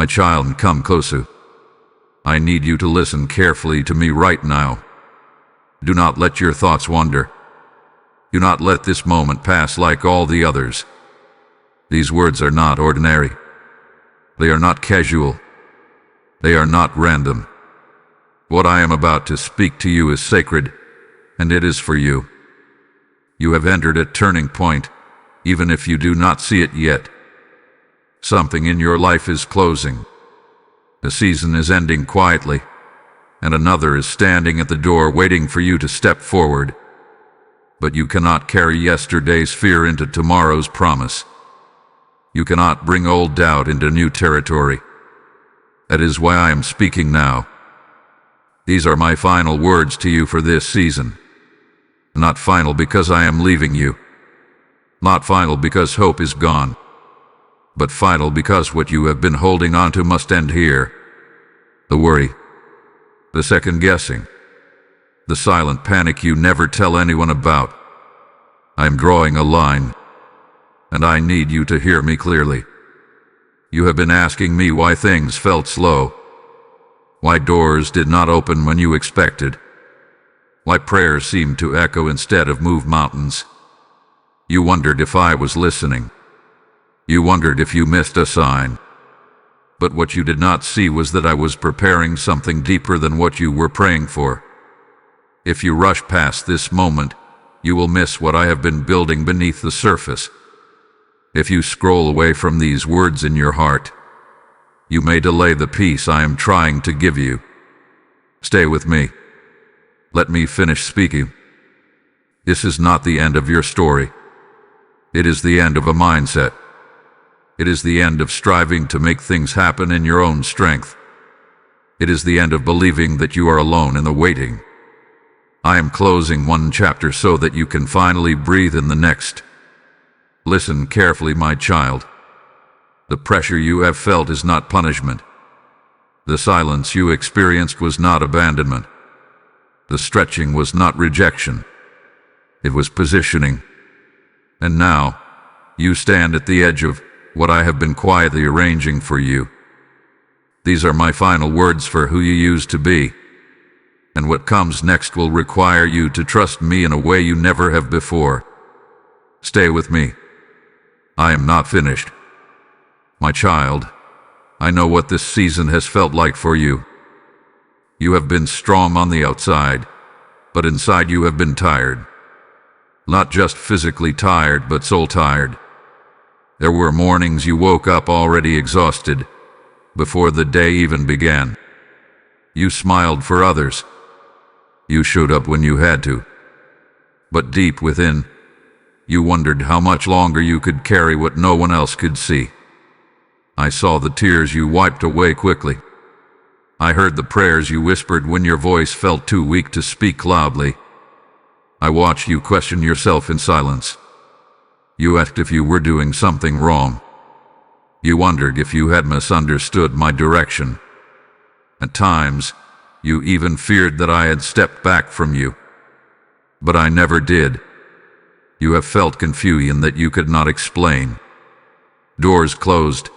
My child, come closer. I need you to listen carefully to me right now. Do not let your thoughts wander. Do not let this moment pass like all the others. These words are not ordinary. They are not casual. They are not random. What I am about to speak to you is sacred, and it is for you. You have entered a turning point, even if you do not see it yet. Something in your life is closing. A season is ending quietly, and another is standing at the door waiting for you to step forward. But you cannot carry yesterday's fear into tomorrow's promise. You cannot bring old doubt into new territory. That is why I am speaking now. These are my final words to you for this season. Not final because I am leaving you. Not final because hope is gone. But final because what you have been holding on to must end here. The worry, the second guessing, the silent panic you never tell anyone about. I am drawing a line, and I need you to hear me clearly. You have been asking me why things felt slow, why doors did not open when you expected, why prayers seemed to echo instead of move mountains. You wondered if I was listening. You wondered if you missed a sign. But what you did not see was that I was preparing something deeper than what you were praying for. If you rush past this moment, you will miss what I have been building beneath the surface. If you scroll away from these words in your heart, you may delay the peace I am trying to give you. Stay with me. Let me finish speaking. This is not the end of your story. It is the end of a mindset. It is the end of striving to make things happen in your own strength. It is the end of believing that you are alone in the waiting. I am closing one chapter so that you can finally breathe in the next. Listen carefully, my child. The pressure you have felt is not punishment. The silence you experienced was not abandonment. The stretching was not rejection. It was positioning. And now, you stand at the edge of what I have been quietly arranging for you. These are my final words for who you used to be. And what comes next will require you to trust me in a way you never have before. Stay with me. I am not finished. My child, I know what this season has felt like for you. You have been strong on the outside, but inside you have been tired. Not just physically tired, but soul tired. There were mornings you woke up already exhausted, before the day even began. You smiled for others. You showed up when you had to. But deep within, you wondered how much longer you could carry what no one else could see. I saw the tears you wiped away quickly. I heard the prayers you whispered when your voice felt too weak to speak loudly. I watched you question yourself in silence. You asked if you were doing something wrong. You wondered if you had misunderstood my direction. At times, you even feared that I had stepped back from you. But I never did. You have felt confusion that you could not explain. Doors closed,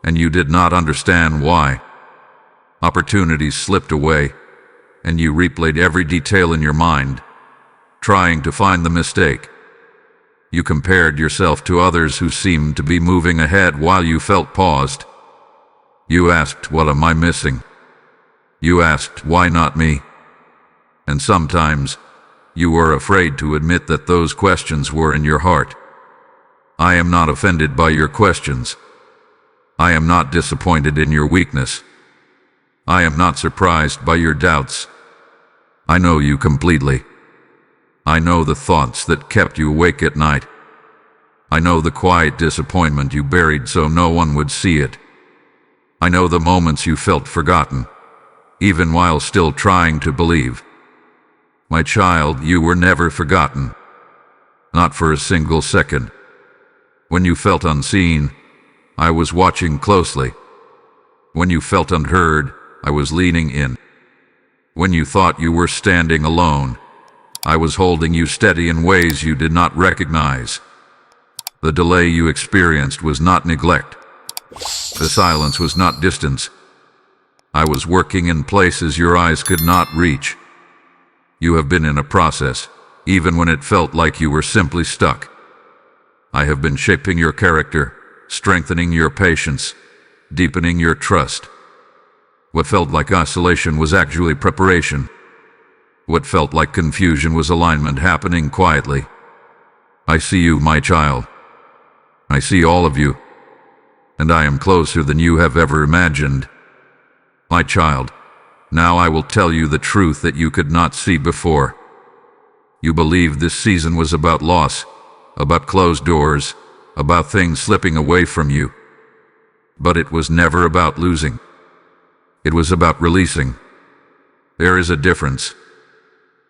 and you did not understand why. Opportunities slipped away, and you replayed every detail in your mind, trying to find the mistake. You compared yourself to others who seemed to be moving ahead while you felt paused. You asked, what am I missing? You asked, why not me? And sometimes, you were afraid to admit that those questions were in your heart. I am not offended by your questions. I am not disappointed in your weakness. I am not surprised by your doubts. I know you completely. I know the thoughts that kept you awake at night. I know the quiet disappointment you buried so no one would see it. I know the moments you felt forgotten, even while still trying to believe. My child, you were never forgotten. Not for a single second. When you felt unseen, I was watching closely. When you felt unheard, I was leaning in. When you thought you were standing alone, I was holding you steady in ways you did not recognize. The delay you experienced was not neglect. The silence was not distance. I was working in places your eyes could not reach. You have been in a process, even when it felt like you were simply stuck. I have been shaping your character, strengthening your patience, deepening your trust. What felt like isolation was actually preparation. What felt like confusion was alignment happening quietly. I see you, my child. I see all of you, and I am closer than you have ever imagined. My child, now I will tell you the truth that you could not see before. You believed this season was about loss, about closed doors, about things slipping away from you. But it was never about losing. It was about releasing. There is a difference.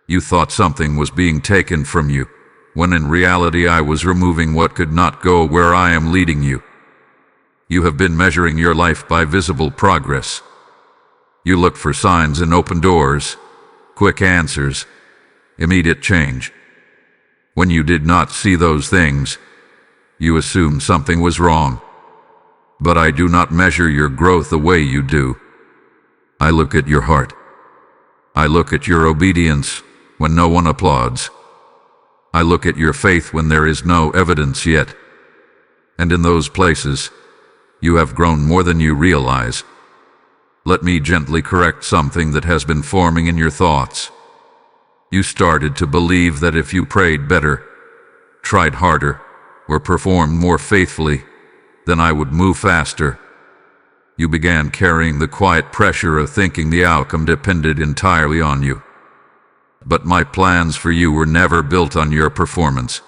You thought something was being taken from you, when in reality I was removing what could not go where I am leading you. You have been measuring your life by visible progress. You looked for signs and open doors, quick answers, immediate change. When you did not see those things, you assumed something was wrong. But I do not measure your growth the way you do. I look at your heart. I look at your obedience when no one applauds. I look at your faith when there is no evidence yet. And in those places, you have grown more than you realize. Let me gently correct something that has been forming in your thoughts. You started to believe that if you prayed better, tried harder, or performed more faithfully, then I would move faster. You began carrying the quiet pressure of thinking the outcome depended entirely on you. But my plans for you were never built on your performance.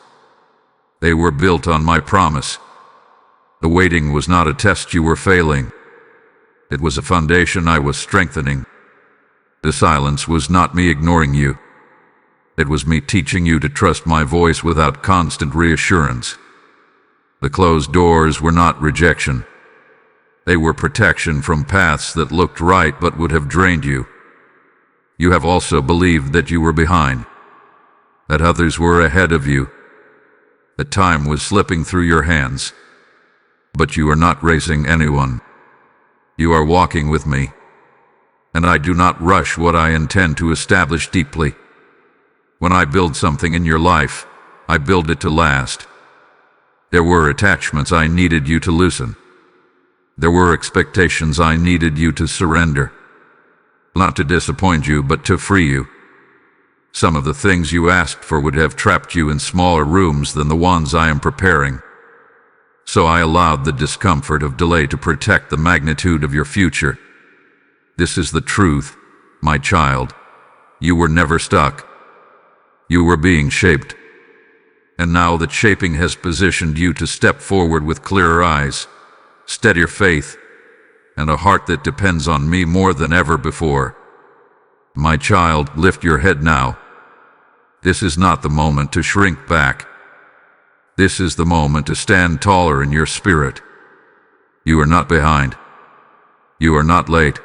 They were built on my promise. The waiting was not a test you were failing. It was a foundation I was strengthening. The silence was not me ignoring you. It was me teaching you to trust my voice without constant reassurance. The closed doors were not rejection. They were protection from paths that looked right but would have drained you. You have also believed that you were behind, that others were ahead of you, that time was slipping through your hands. But you are not racing anyone. You are walking with me, and I do not rush what I intend to establish deeply. When I build something in your life, I build it to last. There were attachments I needed you to loosen. There were expectations I needed you to surrender. Not to disappoint you, but to free you. Some of the things you asked for would have trapped you in smaller rooms than the ones I am preparing. So I allowed the discomfort of delay to protect the magnitude of your future. This is the truth, my child. You were never stuck. You were being shaped. And now that shaping has positioned you to step forward with clearer eyes, steadier faith, and a heart that depends on me more than ever before. My child, lift your head now. This is not the moment to shrink back. This is the moment to stand taller in your spirit. You are not behind. You are not late.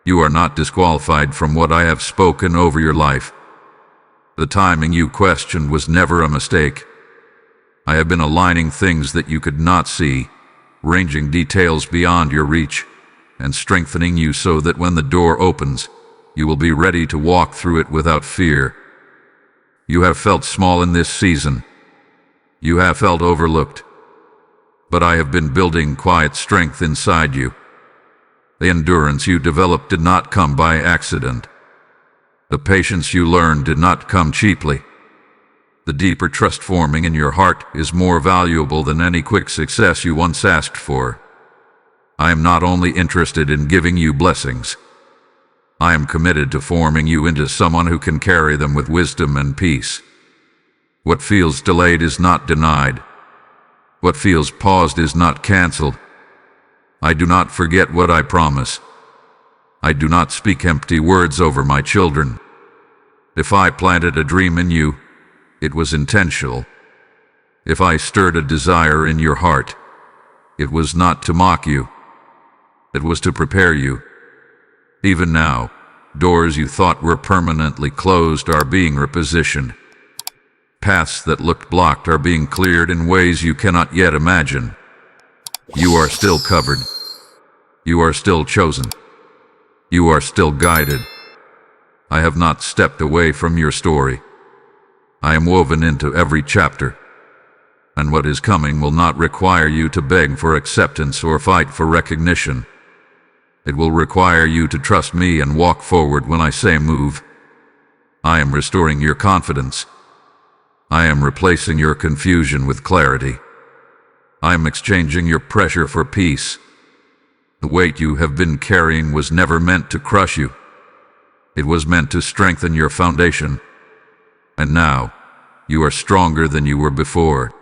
You are not disqualified from what I have spoken over your life. The timing you questioned was never a mistake. I have been aligning things that you could not see, ranging details beyond your reach, and strengthening you so that when the door opens, you will be ready to walk through it without fear. You have felt small in this season. You have felt overlooked. But I have been building quiet strength inside you. The endurance you developed did not come by accident. The patience you learned did not come cheaply. The deeper trust forming in your heart is more valuable than any quick success you once asked for. I am not only interested in giving you blessings. I am committed to forming you into someone who can carry them with wisdom and peace. What feels delayed is not denied. What feels paused is not canceled. I do not forget what I promise. I do not speak empty words over my children. If I planted a dream in you, it was intentional. If I stirred a desire in your heart, it was not to mock you. It was to prepare you. Even now, doors you thought were permanently closed are being repositioned. Paths that looked blocked are being cleared in ways you cannot yet imagine. You are still covered. You are still chosen. You are still guided. I have not stepped away from your story. I am woven into every chapter. And what is coming will not require you to beg for acceptance or fight for recognition. It will require you to trust me and walk forward when I say move. I am restoring your confidence. I am replacing your confusion with clarity. I am exchanging your pressure for peace. The weight you have been carrying was never meant to crush you. It was meant to strengthen your foundation. And now, you are stronger than you were before.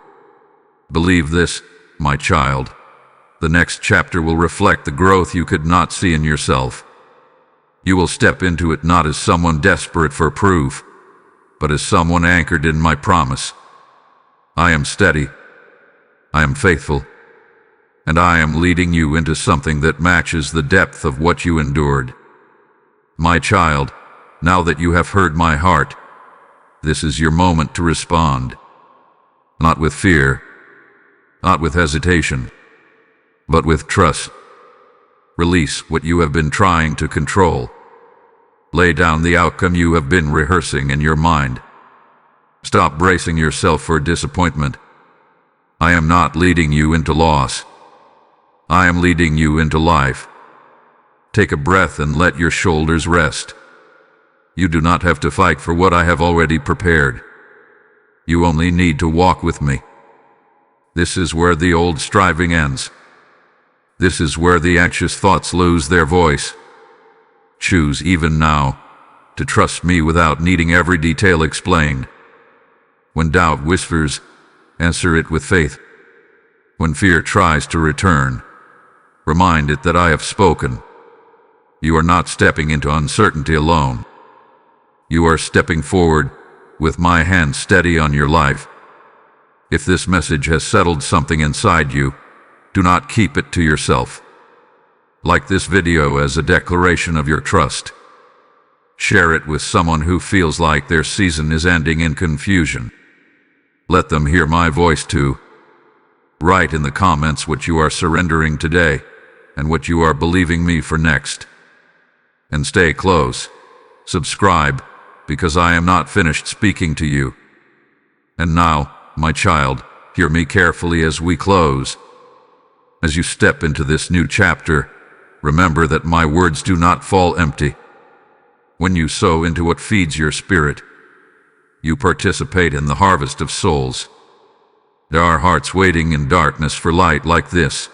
Believe this, my child. The next chapter will reflect the growth you could not see in yourself. You will step into it not as someone desperate for proof, but as someone anchored in my promise. I am steady. I am faithful. And I am leading you into something that matches the depth of what you endured. My child, now that you have heard my heart, this is your moment to respond. Not with fear, not with hesitation, but with trust. Release what you have been trying to control. Lay down the outcome you have been rehearsing in your mind. Stop bracing yourself for disappointment. I am not leading you into loss. I am leading you into life. Take a breath and let your shoulders rest. You do not have to fight for what I have already prepared. You only need to walk with me. This is where the old striving ends. This is where the anxious thoughts lose their voice. Choose even now to trust me without needing every detail explained. When doubt whispers, answer it with faith. When fear tries to return, remind it that I have spoken. You are not stepping into uncertainty alone. You are stepping forward with my hand steady on your life. If this message has settled something inside you, do not keep it to yourself. Like this video as a declaration of your trust. Share it with someone who feels like their season is ending in confusion. Let them hear my voice too. Write in the comments what you are surrendering today and what you are believing me for next. And stay close. Subscribe, because I am not finished speaking to you. And now, my child, hear me carefully as we close. As you step into this new chapter, remember that my words do not fall empty. When you sow into what feeds your spirit, you participate in the harvest of souls. There are hearts waiting in darkness for light like this.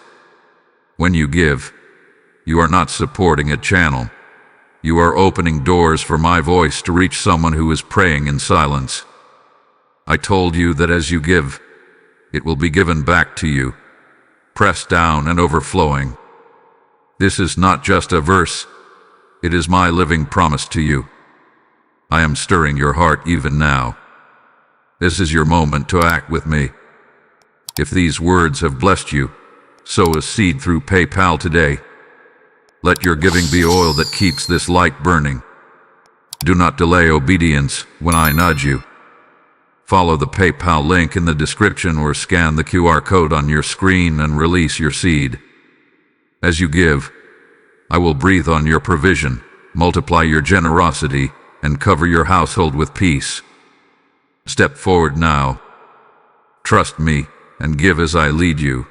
When you give, you are not supporting a channel. You are opening doors for my voice to reach someone who is praying in silence. I told you that as you give, it will be given back to you, pressed down and overflowing. This is not just a verse, it is my living promise to you. I am stirring your heart even now. This is your moment to act with me. If these words have blessed you, sow a seed through PayPal today. Let your giving be oil that keeps this light burning. Do not delay obedience when I nudge you. Follow the PayPal link in the description or scan the QR code on your screen and release your seed. As you give, I will breathe on your provision, multiply your generosity, and cover your household with peace. Step forward now. Trust me and give as I lead you.